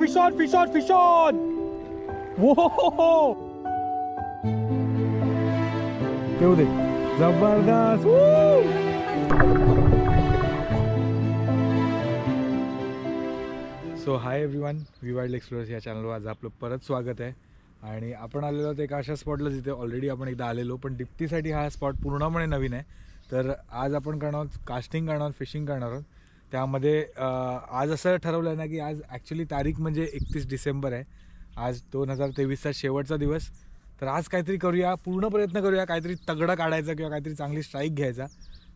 Fish on fish on fish on. येऊ दे. जबरदस्त. So hi everyone, we wild explorers या चॅनलवर आज आपलं परत स्वागत आहे. आणि आपण आलेलो आहोत एका अशा स्पॉटला जिथे ऑलरेडी आपण एकदा आलेलो, पण दिप्तीसाठी हा स्पॉट पूर्णपणे नवीन आहे. तर आज आपण करणार आहोत कास्टिंग करणार आहोत, फिशिंग करणार आहोत. त्यामध्ये आज असं ठरवलं आहे ना की आज ॲक्च्युली तारीख म्हणजे 31 डिसेंबर आहे. आज 2023चा शेवटचा दिवस. तर आज काहीतरी करूया, पूर्ण प्रयत्न करूया काहीतरी तगडं काढायचा किंवा काहीतरी चांगली स्ट्राईक घ्यायचा.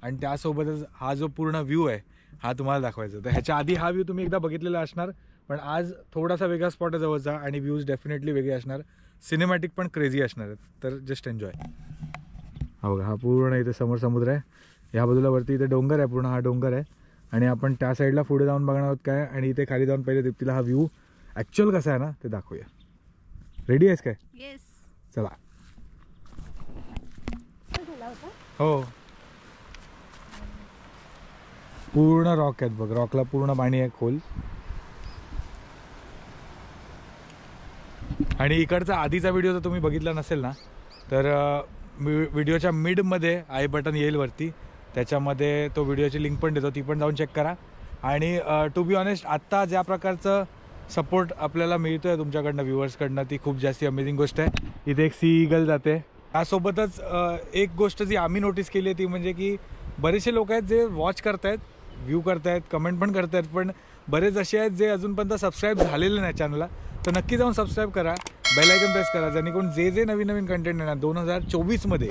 आणि त्यासोबतच हा जो पूर्ण व्ह्यू आहे हा तुम्हाला दाखवायचा. तर ह्याच्या आधी हा व्ह्यू तुम्ही एकदा बघितलेला असणार, पण आज थोडासा वेगळा स्पॉट आहे जवळचा आणि व्ह्यूज डेफिनेटली वेगळे असणार. सिनेमॅटिक पण क्रेझी असणार आहेत. तर जस्ट एन्जॉय. हा बघा, हा पूर्ण इथे समोर समुद्र आहे. ह्या बाजूला वरती इथे डोंगर आहे, पूर्ण हा डोंगर आहे. आणि आपण त्या साईडला पुढे जाऊन बघणार आहोत काय, आणि इथे खाली जाऊन पहिले दिप्तीला हा व्ह्यू ॲक्च्युअल कसा आहे ना ते दाखवूया. रेडी आहेस काय? येस. चला. हो, पूर्ण रॉक आहेत बघ, रॉकला पूर्ण पाणी आहे खोल. आणि इकडचा आधीचा व्हिडिओ जर तुम्ही बघितला नसेल ना तर व्हिडिओच्या मिडमध्ये आय बटन येईल वरती, त्याच्यामध्ये तो व्हिडिओची लिंक पण देतो, ती पण जाऊन चेक करा. आणि टू बी ऑनेस्ट आत्ता ज्या प्रकारचं सपोर्ट आपल्याला मिळतो आहे तुमच्याकडनं, व्ह्युअर्सकडनं, ती खूप जास्ती अमेझिंग गोष्ट आहे. इथे एक सी ईगल जाते. त्यासोबतच एक गोष्ट जी आम्ही नोटीस केली आहे ती म्हणजे की बरेचसे लोक आहेत जे वॉच करतायत, व्ह्यू करतायत, कमेंट पण करतायत, पण बरेच असे आहेत जे अजूनपर्यंत सबस्क्राईब झालेले नाही चॅनलला. तर नक्की जाऊन सबस्क्राईब करा, बेल आयकन प्रेस करा, जेणेकरून जे नवीन नवीन कंटेंट येणार 2024मध्ये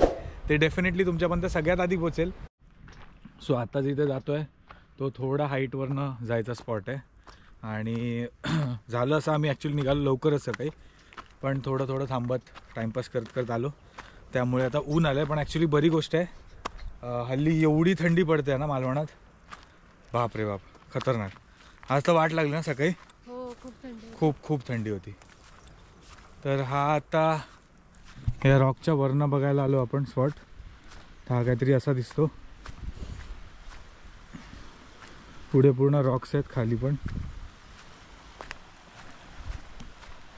ते डेफिनेटली तुमच्यापर्यंत सगळ्यात आधी पोचेल. सो आता जिथे जातो आहे तो थोडा हाईटवरनं जायचा स्पॉट आहे. आणि झालं असं आम्ही ॲक्च्युली निघालो लवकरच सकाळी, पण थोडं थोडं थांबत टाईमपास करत करत आलो. त्यामुळे आता ऊन आलं आहे, पण ॲक्च्युली बरी गोष्ट आहे. हल्ली एवढी थंडी पडते आहे ना मालवणात, बाप रे बाप, खतरनाक. आज तर वाट लागली ना सकाळी. हो, खूप थंडी, खूप थंडी होती. तर हा आता या रॉकच्या वरनं बघायला आलो आपण स्पॉट. हा काहीतरी असा दिसतो. पुढे पूर्ण रॉक्स आहेत, खाली पण.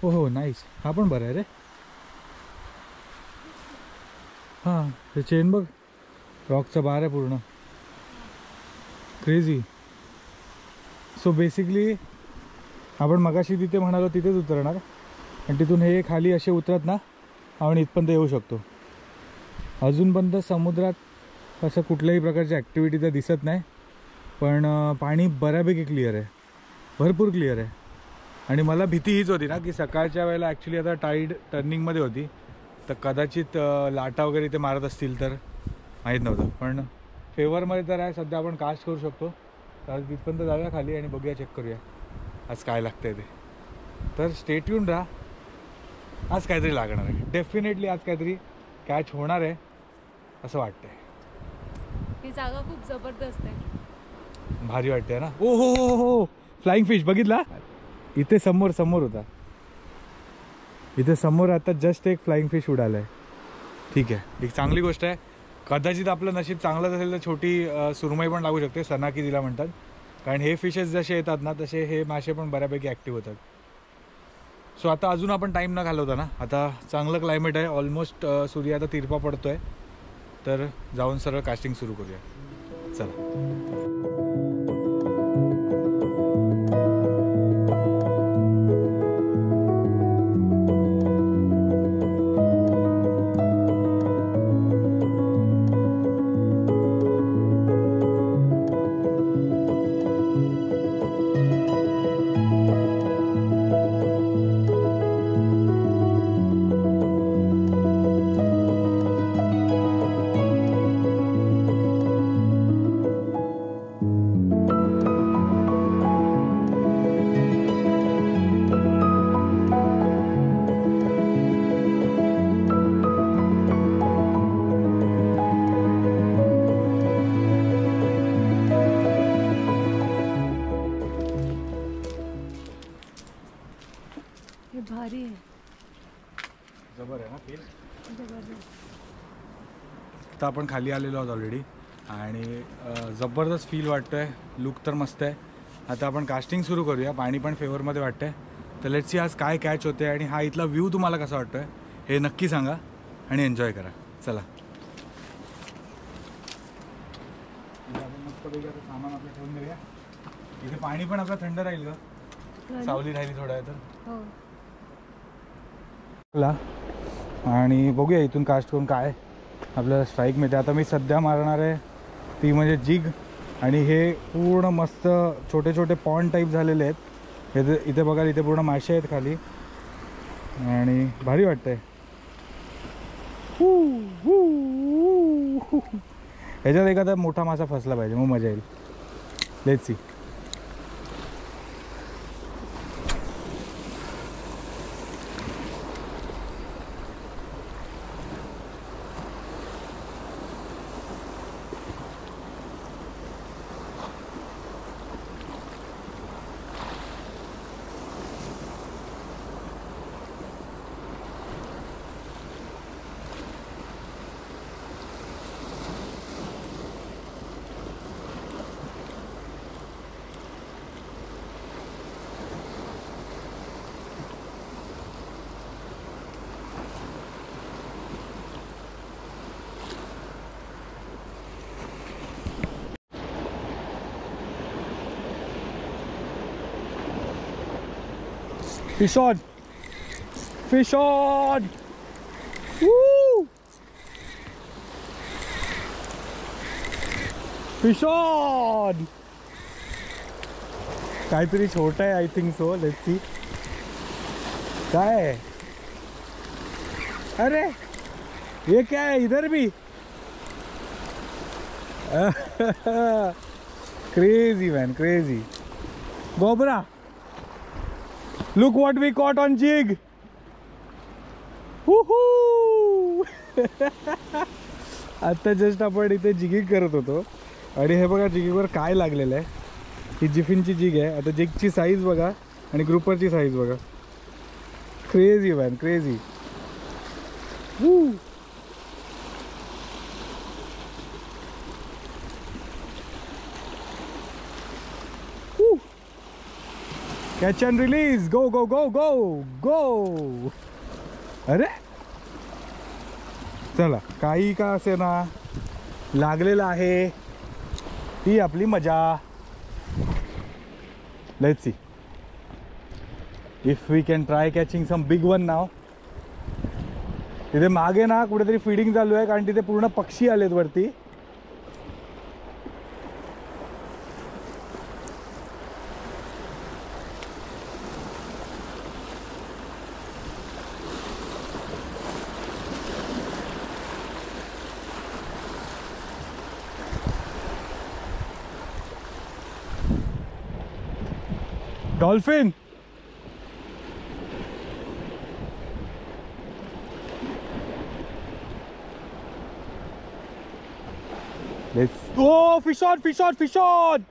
हो नाईस. हा पण बरं आहे रे. हां, ते चेन बघ, रॉकचा बार आहे पूर्ण, क्रेझी. सो बेसिकली आपण मगाशी तिथे म्हणालो तिथेच उतरणार, आणि तिथून हे खाली असे उतरत ना आपण इथपर्यंत येऊ शकतो. अजूनपर्यंत समुद्रात असं कुठल्याही प्रकारची ॲक्टिव्हिटी तर दिसत नाही, पण पाणी बऱ्यापैकी क्लिअर आहे, भरपूर क्लिअर आहे. आणि मला भीती हीच होती ना की सकाळच्या वेळेला ॲक्च्युली आता टाईड टर्निंगमध्ये होती, तर कदाचित लाटा वगैरे इथे मारत असतील तर माहीत नव्हतं. पण फेवरमध्ये तर आहे सध्या, आपण कास्ट करू शकतो. तर तिथपर्यंत जाऊया खाली आणि बघूया, चेक करूया आज काय लागतंय ते. तर स्टे ट्यून राहा, आज काहीतरी लागणार आहे डेफिनेटली, आज काहीतरी कॅच होणार आहे असं वाटतंय. ही जागा खूप जबरदस्त आहे, भारी वाटते ना. ओ हो, फ्लाइंग फिश बघितला इथे समोर होता. इथे समोर आता जस्ट एक फ्लाइंग फिश उडाला आहे. ठीक आहे, एक चांगली गोष्ट आहे. कदाचित आपलं नशीब चांगलंच असेल तर छोटी सुरमई पण लागू शकते, सनाकी जिला म्हणतात. कारण हे फिशेस जसे येतात ना तसे हे मासे पण बऱ्यापैकी ॲक्टिव्ह होतात. सो आता अजून आपण टाईम न घालवता ना, आता चांगलं क्लायमेट आहे, ऑलमोस्ट सूर्य आता तिरपा पडतो आहे, तर जाऊन सरळ कास्टिंग सुरू करूया. चला. भारी आहे, जबर आहे ना फील. जबरदस्त. तर आपण खाली आलेलो आहोत ऑलरेडी आणि जबरदस्त फील वाटतं आहे. लुक तर मस्त आहे. आता आपण कास्टिंग सुरू करूया. पाणी पण फेवरमध्ये वाटतं आहे. तर लेट्स सी आज काय कॅच होते आणि हा इथला व्ह्यू तुम्हाला कसा वाटतोय हे नक्की सांगा आणि एन्जॉय करा. चला मस्तपैकी आता सामान आपलं ठेवून देऊया. इथे पाणी पण आपलं थंड राहील का, सावली राहिली थोडा आहे तर. हो. आणि बघूया इथून कास्ट करून काय आपल्याला स्ट्राईक मिळते. आता मी सध्या मारणार आहे ती म्हणजे जिग, आणि हे पूर्ण मस्त छोटे छोटे पॉन्ड टाईप झालेले आहेत. इथे बघा, इथे पूर्ण मासे आहेत खाली आणि भारी वाटतंय. ह्याच्यात एखादा मोठा मासा फसला पाहिजे मग मजा येईल. Let's see. Fish on! Fish on! Woo! Fish on! काहीतरी छोटा आहे I think so. Let's see काय है? अरे ये क्या है इधर भी? Crazy man, crazy. Gobra, look what we caught on jig. Woohoo! आता जस्ट आपण इथे जिगिंग करत होतो आणि हे बघा जिगिंगवर काय लागलेलं आहे. ही जिफिनची जिग आहे. आता जिगची साईज बघा आणि ग्रुपरची साईज बघा. Crazy man, crazy. Catch and release. Go go go go go. अरे चला, काही का असे ना लागलेलं आहे, ही आपली मजा. Let's see if we can try catching some big one now. तिथे मागे ना कुठेतरी फीडिंग चालू आहे कारण तिथे पूर्ण पक्षी आलेत वरती. Dolphin. Let's. Oh, fish on, fish on, fish on.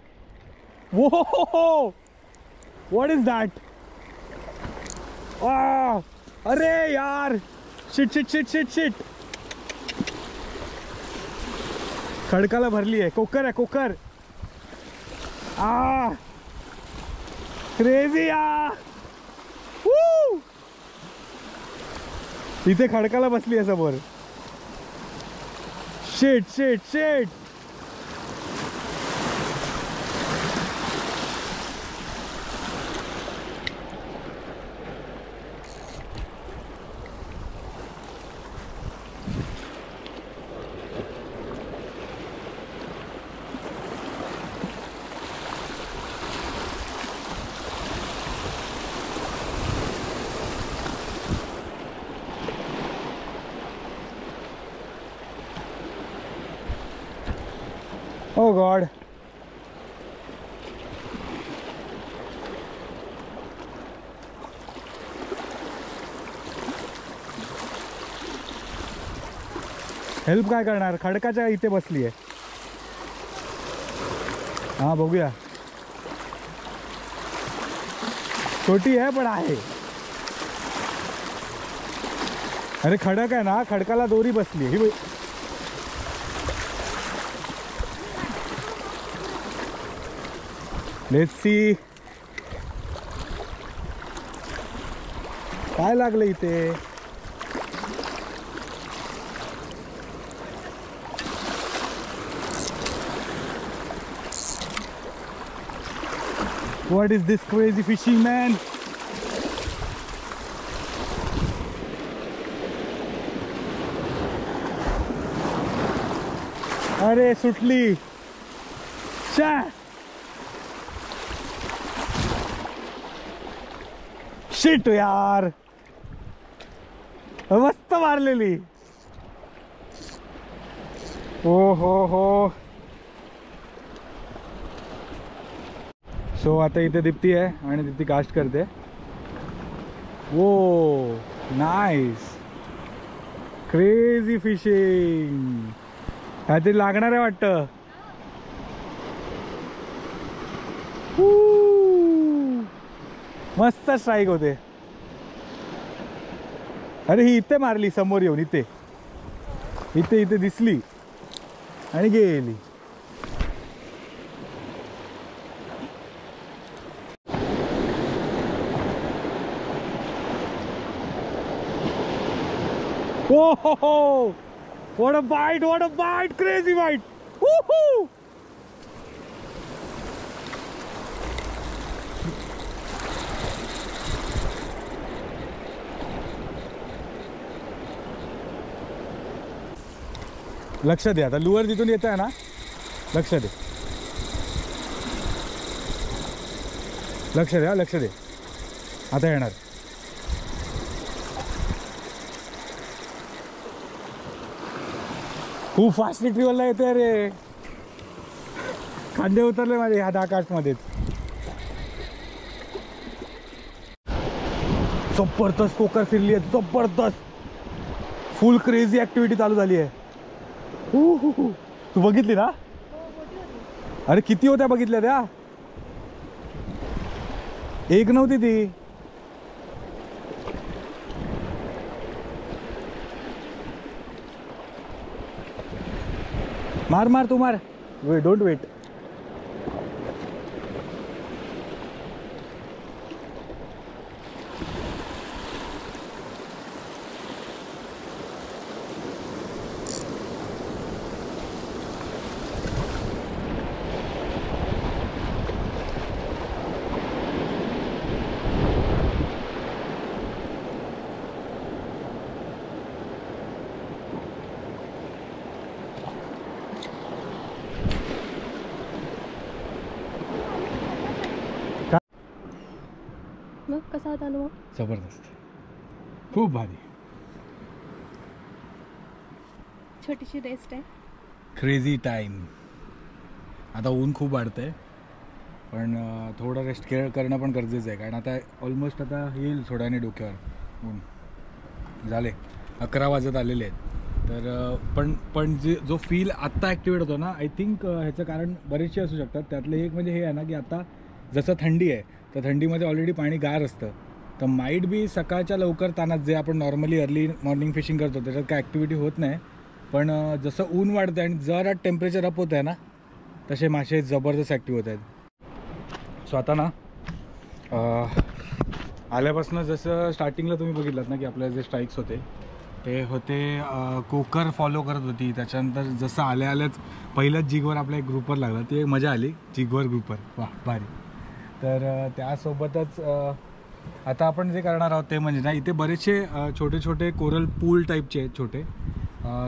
Whoa! What is that? Ah! अरे यार! Shit, shit, shit, shit, shit. खडकाला भरली आहे. कोकर आहे, कोकर. Ah! क्रेझी यार. Woo! इथे खडकाला बसली आहे समोर. Shit, shit, shit. Oh God. Help काय करणार, खडकाच्या इथे बसली आहे. हा बघूया, छोटी आहे पण आहे. अरे खडक आहे ना, खडकाला दोरी बसली ही. Let's see. काय लागलं इथे? What is this crazy fishing, man? अरे सुटली. शा. शिट यार, मस्त मारलेली. ओ हो. सो आता इथे दीप्ती आहे आणि दीप्ती कास्ट करते. ओ नाईस, क्रेझी फिशिंग. काहीतरी लागणार आहे वाटतं. मस्त स्ट्राईक होते. अरे ही इथे मारली समोर येऊन, इथे इथे इथे दिसली आणि गेली. Oh, what a bite, crazy bite. Woohoo! लक्ष दे, आता लुअर जिथून येत आहे ना, लक्ष दे, लक्ष दे, लक्ष दे. आता येणार. खूप फास्ट रिट्रीव्हलला येते रे. खांदे उतरले माझे ह्या 10 कास्टमध्येच. जबरदस्त कोकर फिरली आहे, जबरदस्त. फुल क्रेझी ऍक्टिव्हिटी चालू झाली आहे. तू बघितली ना? अरे किती होत्या बघितल्या त्या? एक नव्हती ती. मार मार, तू मार. Wait, don't wait. मग कसा होता अनुभव? जबरदस्त, खूप भारी. छोटीशी रेस्ट आहे. Crazy time. आता ऊन खूप वाढतंय, पण थोडं रेस्ट करणं पण गरजेचं आहे. कारण आता ऑलमोस्ट आता येईल थोड्याने डोक्यावर ऊन. झाले 11 वाजत आलेले आहेत. तर पण जो फील आत्ता ॲक्टिवेट होतो ना, आय थिंक ह्याचं कारण बरेचसे असू शकतात. त्यातलं एक म्हणजे हे आहे ना, की आता जसं थंडी आहे, तर थंडीमध्ये ऑलरेडी पाणी गार असतं. तर माईट बी सकाळच्या लवकर तानात जे आपण नॉर्मली अर्ली मॉर्निंग फिशिंग करतो त्याच्यात काय ॲक्टिव्हिटी होत नाही. पण जसं ऊन वाढतं आणि जरा टेम्परेचर अप होतं आहे ना, तसे मासे जबरदस्त ॲक्टिव्ह होत आहेत. सो आता ना आल्यापासून जसं स्टार्टिंगला तुम्ही बघितलात ना, की आपल्या जे स्ट्राईक्स होते ते होते कोकर फॉलो करत होती. त्याच्यानंतर जसं आल्याच पहिल्याच जिगवर आपल्या एक ग्रुपवर लागला, ती एक मजा आली. जिगवर ग्रुपवर, वा भारी. तर त्यासोबतच आता आपण जे करणार आहोत ते म्हणजे ना, इथे बरेचसे छोटे छोटे कोरल पूल टाईपचे आहेत छोटे,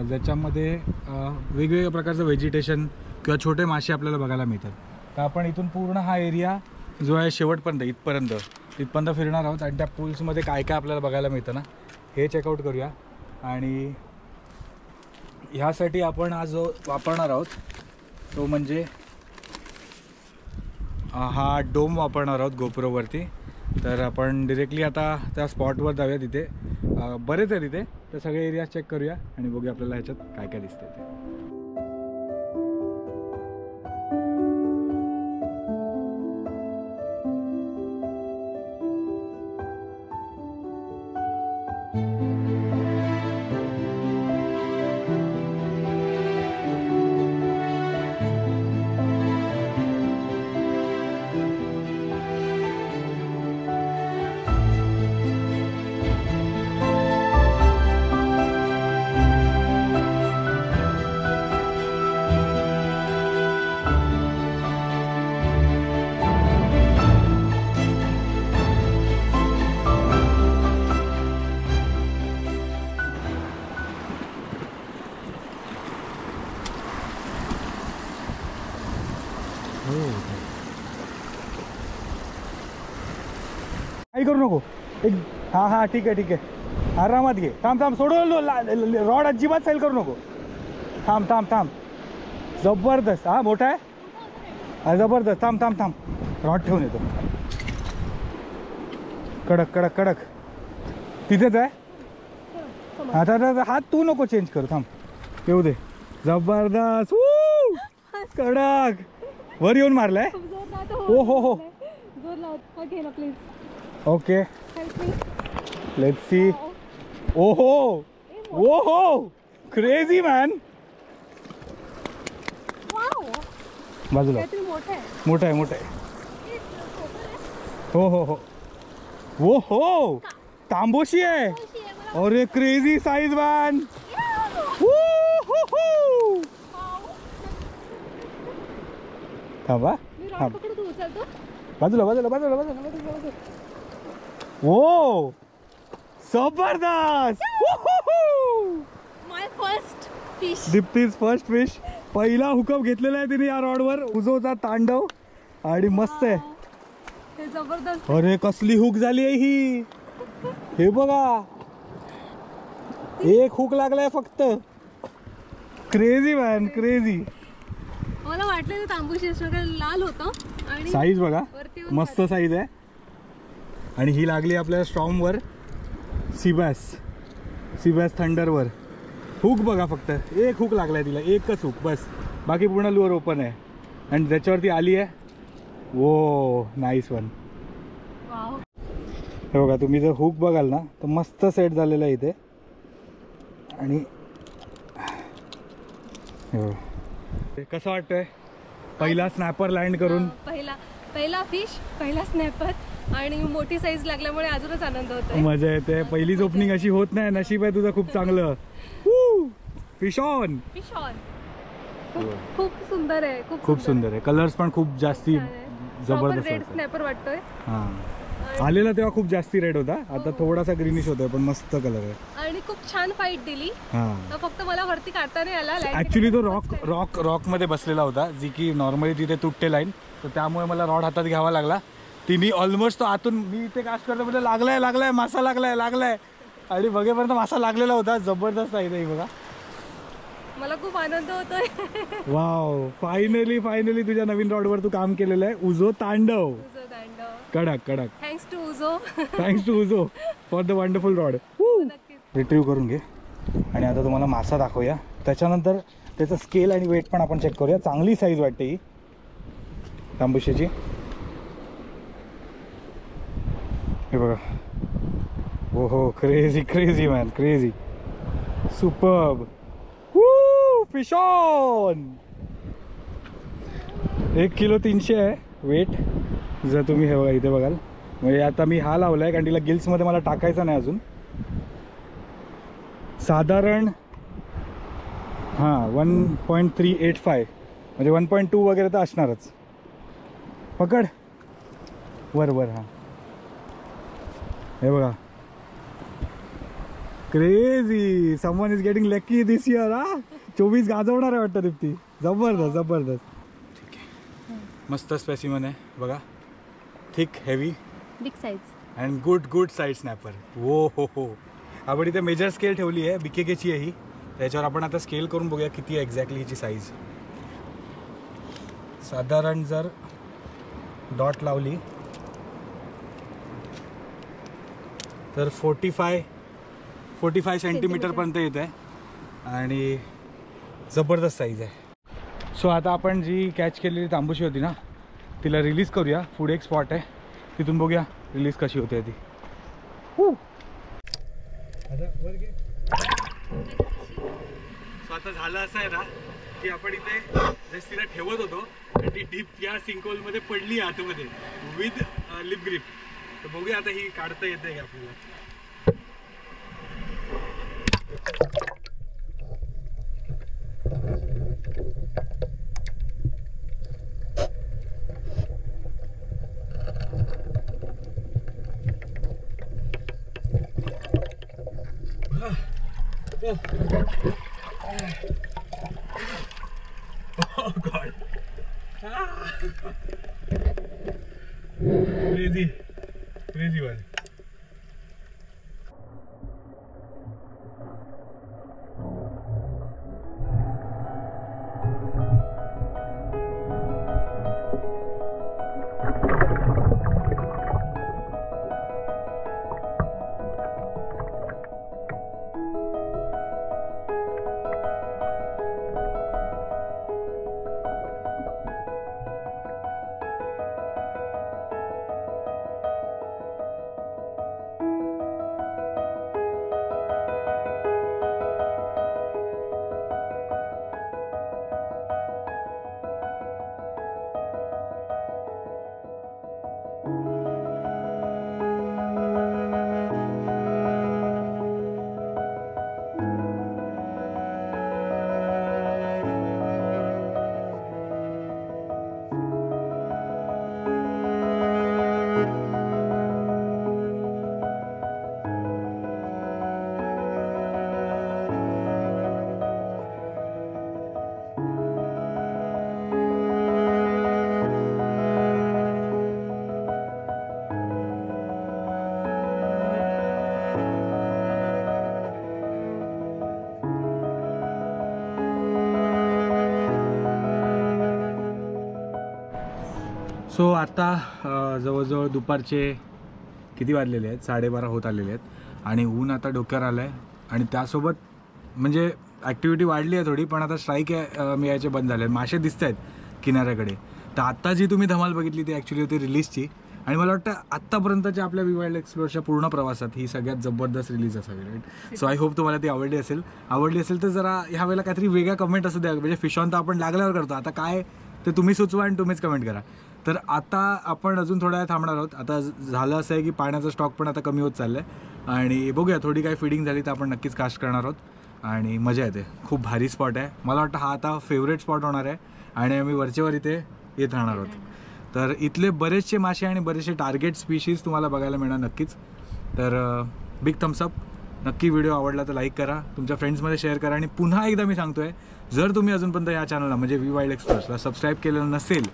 ज्याच्यामध्ये वेगवेगळ्या प्रकारचं व्हेजिटेशन किंवा छोटे मासे आपल्याला बघायला मिळतात. तर आपण इथून पूर्ण हा एरिया जो आहे शेवटपर्यंत इथपर्यंत फिरणार आहोत. आणि त्या पूल्समध्ये काय काय आपल्याला बघायला मिळतं ना, हे चेकआउट करूया. आणि ह्यासाठी आपण आज जो वापरणार आहोत तो म्हणजे हा डोम वापरणार आहोत गोप्रोवरती. तर आपण डिरेक्टली आता त्या स्पॉटवर जाऊया. तिथे बरेच आहे तिथे, तर सगळे एरिया चेक करूया आणि बघूया आपल्याला ह्याच्यात काय काय दिसतंय ते. काही करू नको एक. हा ठीक आहे आरामात घे. थांब सोडून रॉड अजिबात सेल करू नको. थांब जबरदस्त. हा मोठा आहे जबरदस्त. थांब रॉड ठेवून येतो. कडक तिथेच आहे. आता हात तू नको चेंज कर. थांब येऊ दे. जबरदस्त. कडक. वर येऊन मारलाय. हो ओके लेट्स सी. ओहो क्रेझी मॅन. बाजूला मोठा आहे. हो तांबोशी आहे. अरे क्रेझी साईज मॅन. थांबा बाजूला. ओ जबरदस्त. दीप्तीज फर्स्ट फिश. पहिला हुकअप घेतलेला आहे तिने या रॉडवर. उजोचा तांडव आणि मस्त आहे. जबरदस्त. अरे कसली हुक झाली आहे ही. हे बघा एक हुक लागलाय फक्त. Crazy man crazy. मला वाटलं तांबूशी लाल होतं. आणि साईज बघा मस्त साईज आहे. आणि ही लागली आपल्या स्टॉर्म वर. सीबॅस थंडर वर. हुक बघा फक्त एक हुक लागलाय तिला. एकच हुक बस. बाकी पूर्ण लुअर ओपन आहे. आणि ज्याच्यावरती आली आहे वो नाईस वन. हे बघा तुम्ही जर हुक बघाल ना तर मस्त सेट झालेला आहे इथे. आणि कसं वाटतंय पहिला स्नॅपर लँड करून. पहिला फिश पहिला स्नॅपर आणि मोठी साईज लागल्यामुळे अजूनच आनंद होतोय. मजा येते. पहिलीच ओपनिंग अशी होत नाही. नशीब आहे तुझं खूप चांगलं. Fish on. खूप सुंदर आहे. खूप सुंदर आहे. कलर्स पण खूप जास्ती जबरदस्त. रेड स्नॅपर वाटतोय. हा आलेला तेव्हा खूप जास्ती रेड होता. आता थोडासा ग्रीनिश होतोय पण मस्त कलर आहे. आणि खूप छान फाईट दिली. फक्त मला वरती काढता नाही आला. ऍक्च्युली तो रॉक मध्ये बसलेला होता जी की नॉर्मली तिथे तुटते लाईन. तर त्यामुळे मला रॉड हातात घ्यावा लागला. तिने ऑलमोस्ट तो आतून मी इथे कास्ट करतो म्हणजे लागलाय मासा लागलाय आणि बघेपर्यंत मासा लागलेला होता. जबरदस्त आहे बघा. मला खूप आनंद होतोय. वाव फायनली तुझ्या नवीन रॉडवर तू काम केलेलं आहे. उजो तांडव. कडक. थँक्स टू उजो for the wonderful rod. Retrieve करून घे. आणि आता तुम्हाला मासा दाखवूया. त्याच्यानंतर त्याचं स्केल आणि वेट पण आपण चेक करूया. चांगली साईज वाटते ही तांबूशीची. हे बघा. हो crazy man crazy. Superb. Fish on. 1 kilo 300 आहे वेट. जर तुम्ही हे बघा इथे बघाल म्हणजे आता मी हा लावलाय कारण तिला गिल्समध्ये मला टाकायचा नाही अजून. साधारण 1.385 म्हणजे 1.2 वगैरे तर असणारच. पकड वर. हे बघा crazy. Someone is getting lucky this year. 24 गाजवणार आहे वाटतं दीप्ती. जबरदस्त. ठीक आहे. मस्त स्पेसिमन आहे बघा. Thick heavy big size and good side snapper. हो आपण इथे मेजर स्केल ठेवली आहे. BKKची आहे ही. त्याच्यावर आपण आता स्केल करून बघूया किती आहे एक्झॅक्टली हिची साईज. साधारण जर डॉट लावली तर 45 सेंटीमीटर पर्यंत येत आहे. आणि जबरदस्त साईज आहे. सो आता आपण जी कॅच केलेली तांबूशी होती ना तिला रिलीज करूया. पुढे एक स्पॉट आहे तिथून बघूया रिलीज कशी होते ती. आता झालं असं आहे ना की आपण इथे जस्ट तिला ठेवत होतो आणि ती डीप या सिंकहोल मध्ये पडली आतमध्ये विथ लिप ग्रिप. तर बघूया आता ही काढता येते का आपल्याला. Oh God. क्रेझी क्रेझी वाले. सो आता जवळजवळ दुपारचे किती वाजलेले आहेत 12:30 होत आलेले आहेत आणि ऊन आता डोक्यावर आलं आहे आणि त्यासोबत म्हणजे ॲक्टिव्हिटी वाढली आहे थोडी, पण आता स्ट्राईक मिळायचे बंद झाले. मासे दिसत आहेत किनाऱ्याकडे. तर आत्ता जी तुम्ही धमाल बघितली ती ॲक्च्युली होती रिलीजची आणि मला वाटतं आत्तापर्यंतच्या आपल्या वी वाईल्ड एक्सप्लोरच्या पूर्ण प्रवासात ही सगळ्यात जबरदस्त रिलीज असावी. राईट. सो आय होप तुम्हाला ती आवडली असेल तर जरा ह्या वेळेला काहीतरी वेगळा कमेंट असू द्या. म्हणजे फिश ऑन तर आपण लागल्यावर करतो, आता काय ते तुम्ही सुचवा आणि तुम्हीच कमेंट करा. तर आता आपण अजून थोड्या वेळ थांबणार आहोत. आता झालं असं आहे की पाण्याचा स्टॉक पण आता कमी होत चाललं आहे आणि बघूया थोडी काही फिडिंग झाली तर आपण नक्कीच कास्ट करणार आहोत आणि मजा येते. खूप भारी स्पॉट आहे. मला वाटतं हा आता फेवरेट स्पॉट होणार आहे आणि आम्ही वरचेवर इथे येत राहणार आहोत. तर इथले बरेचसे मासे आणि बरेचसे टार्गेट स्पीशीज तुम्हाला बघायला मिळणार नक्कीच. तर बिग थम्सअप. नक्की व्हिडिओ आवडला तर लाईक करा, तुमच्या फ्रेंड्समध्ये शेअर करा आणि पुन्हा एकदा मी सांगतोय, जर तुम्ही अजूनपर्यंत या चॅनलला म्हणजे वी वाईल्ड एक्सप्लोरर्सला सबस्क्राईब केलेलं नसेल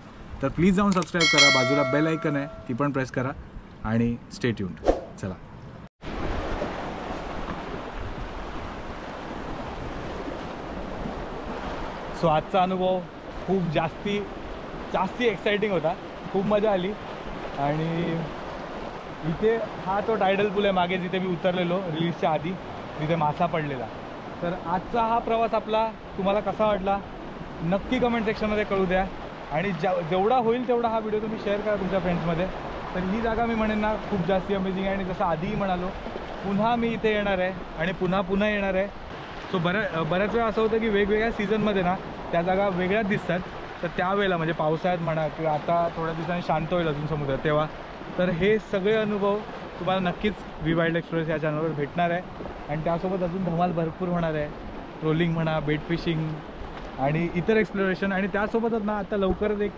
तर प्लीज जाऊन सबस्क्राईब करा. बाजूला बेल आयकन आहे ती पण प्रेस करा आणि स्टे ट्यून्ड. चला. सो आजचा अनुभव खूप जास्ती एक्साइटिंग होता. खूप मजा आली आणि इथे हा तो टायडल पूल आहे मागे जिथे मी उतरलेलो रिलीजच्या आधी, तिथे मासा पडलेला. तर आजचा हा प्रवास आपला तुम्हाला कसा वाटला नक्की कमेंट सेक्शनमध्ये कळू द्या आणि जेवढा होईल तेवढा हा व्हिडिओ तुम्ही शेअर करा तुमच्या फ्रेंड्समध्ये. तर ही जागा मी म्हणेन ना खूप जास्ती अमेझिंग आहे आणि जसं आधीही म्हणालो पुन्हा मी इथे येणार आहे आणि पुन्हा येणार आहे. सो बऱ्याच वेळा असं होतं की वेगवेगळ्या सीझनमध्ये ना त्या जागा वेगळ्याच दिसतात. तर त्यावेळेला म्हणजे पावसाळ्यात म्हणा किंवा आता थोड्या दिवसांनी शांत होईल अजून समुद्र तेव्हा, तर हे सगळे अनुभव तुम्हाला नक्कीच वी वाईल्ड एक्सप्लोरर्स या चॅनलवर भेटणार आहे आणि त्यासोबत अजून धमाल भरपूर होणार आहे. ट्रोलिंग म्हणा, बेट फिशिंग आणि इतर एक्सप्लोरेशन आणि त्यासोबतच ना आता लवकरच एक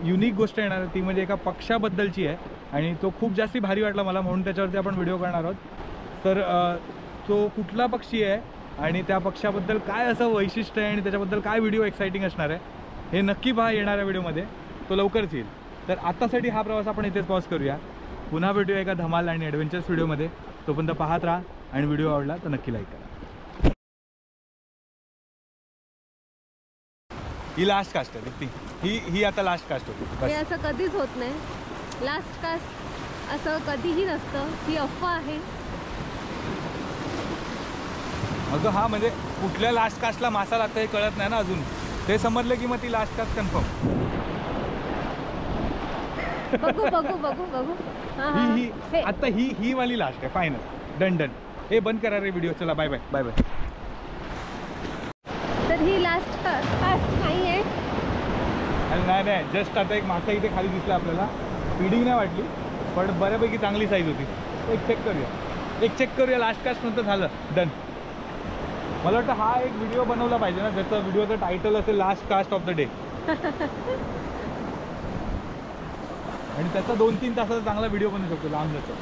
युनिक गोष्ट येणार आहे ती म्हणजे एका पक्षाबद्दलची आहे आणि तो खूप जास्ती भारी वाटला मला म्हणून त्याच्यावरती आपण व्हिडिओ करणार आहोत. तर तो कुठला पक्षी आहे आणि त्या पक्षाबद्दल काय असं वैशिष्ट्य आहे आणि त्याच्याबद्दल काय व्हिडिओ एक्साइटिंग असणार आहे हे नक्की पहा येणाऱ्या व्हिडिओमध्ये. तो लवकरच येईल. तर आत्तासाठी हा प्रवास आपण इथेच पॉज करूया. पुन्हा भेटूया एका धमाल आणि ॲडव्हेंचर्स व्हिडिओमध्ये. तोपर्यंत पाहत राहा आणि व्हिडिओ आवडला तर नक्की लाईक करा. ही लास्ट कास्ट आहे दीप्ती. ही आता लास्ट कास्ट होती. हे असं कधीच होत नाही. लास्ट कास्ट असं कधीही नसतं. ही अफवा आहे. अगं हा म्हणजे कुठल्या लास्ट कास्टला मासा लागतं हे कळत नाही ना अजून. ते समजलं की मग ती लास्ट कास्ट कन्फर्म. बघू ही आता ही वाली लास्ट आहे फायनल. डन. हे बंद करा रे व्हिडिओ. चला बाय. तर ही लास्ट कास्ट नाही आहे. नाही जस्ट आता एक मासा इथे खाली दिसला आपल्याला. फीडिंग नाही वाटली पण बऱ्यापैकी चांगली साईज होती. एक चेक करूया लास्ट कास्ट नंतर झालं डन. मला वाटतं हा एक व्हिडिओ बनवला पाहिजे ना ज्याचं व्हिडिओचं टायटल असेल last cast of the day आणि त्याचा 2-3 तासाचा चांगला व्हिडिओ बनवू शकतो लांब जातो.